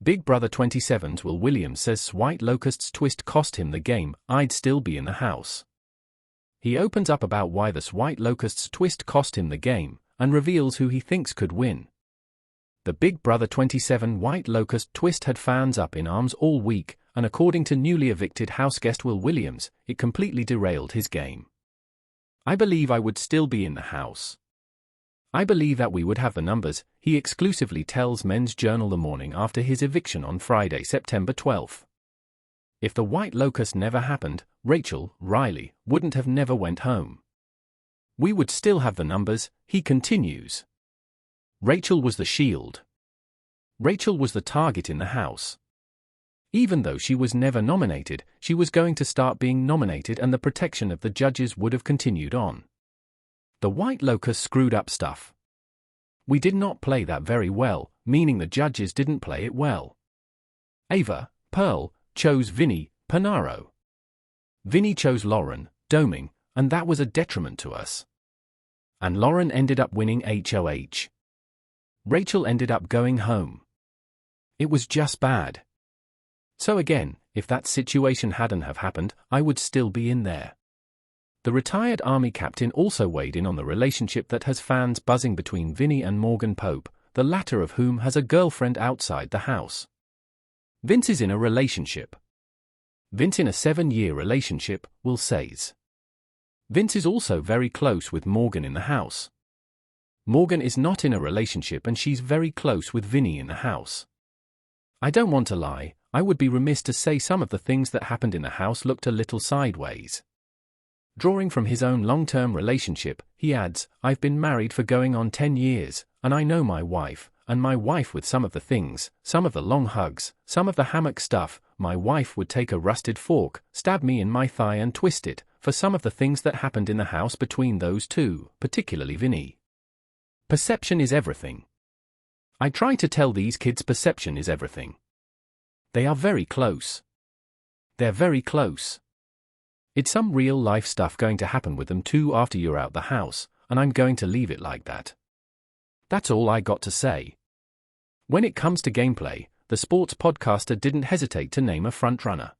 Big Brother 27's Will Williams says White Locust's twist cost him the game, I'd still be in the house. He opens up about why this White Locust's twist cost him the game, and reveals who he thinks could win. The Big Brother 27 White Locust twist had fans up in arms all week, and according to newly evicted house guest Will Williams, it completely derailed his game. I believe I would still be in the house. I believe that we would have the numbers, he exclusively tells Men's Journal the morning after his eviction on Friday, September 12. If the White Locust never happened, Rachel, Riley, wouldn't have never went home. We would still have the numbers, he continues. Rachel was the shield. Rachel was the target in the house. Even though she was never nominated, she was going to start being nominated and the protection of the judges would have continued on. The White Locust screwed up stuff. We did not play that very well, meaning the judges didn't play it well. Ava, Pearl, chose Vinny, Panaro. Vinny chose Lauren, Doming, and that was a detriment to us. And Lauren ended up winning HOH. Rachel ended up going home. It was just bad. So again, if that situation hadn't have happened, I would still be in there. The retired Army captain also weighed in on the relationship that has fans buzzing between Vinny and Morgan Pope, the latter of whom has a girlfriend outside the house. Vince is in a relationship. Vince in a 7-year relationship, Will says. Vince is also very close with Morgan in the house. Morgan is not in a relationship and she's very close with Vinny in the house. I don't want to lie, I would be remiss to say some of the things that happened in the house looked a little sideways. Drawing from his own long-term relationship, he adds, I've been married for going on 10 years, and I know my wife, and my wife with some of the things, some of the long hugs, some of the hammock stuff, my wife would take a rusted fork, stab me in my thigh and twist it, for some of the things that happened in the house between those two, particularly Vinny. Perception is everything. I try to tell these kids perception is everything. They are very close. They're very close. It's some real life stuff going to happen with them too after you're out the house, and I'm going to leave it like that. That's all I got to say. When it comes to gameplay, the sports podcaster didn't hesitate to name a frontrunner.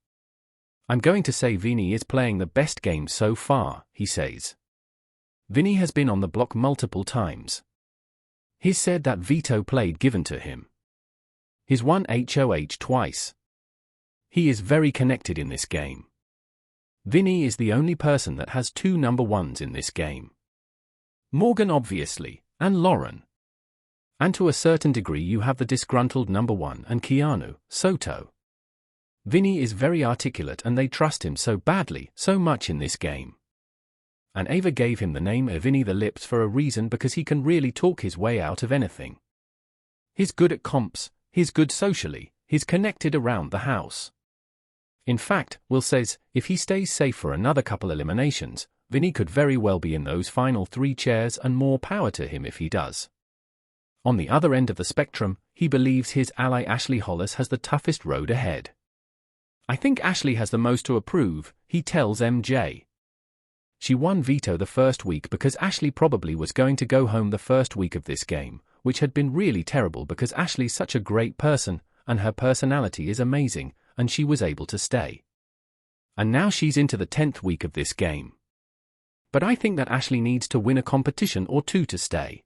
I'm going to say Vinny is playing the best game so far, he says. Vinny has been on the block multiple times. He's said that veto played given to him. He's won HOH twice. He is very connected in this game. Vinny is the only person that has 2 number 1s in this game. Morgan obviously, and Lauren. And to a certain degree you have the disgruntled number 1 and Keanu, Soto. Vinny is very articulate and they trust him so badly, so much in this game. And Ava gave him the name Vinny the Lips for a reason because he can really talk his way out of anything. He's good at comps, he's good socially, he's connected around the house. In fact, Will says, if he stays safe for another couple eliminations, Vinny could very well be in those final 3 chairs and more power to him if he does. On the other end of the spectrum, he believes his ally Ashley Hollis has the toughest road ahead. I think Ashley has the most to approve, he tells MJ. She won veto the first week because Ashley probably was going to go home the first week of this game, which had been really terrible because Ashley's such a great person, and her personality is amazing, and she was able to stay. And now she's into the 10th week of this game. But I think that Ashley needs to win a competition or 2 to stay.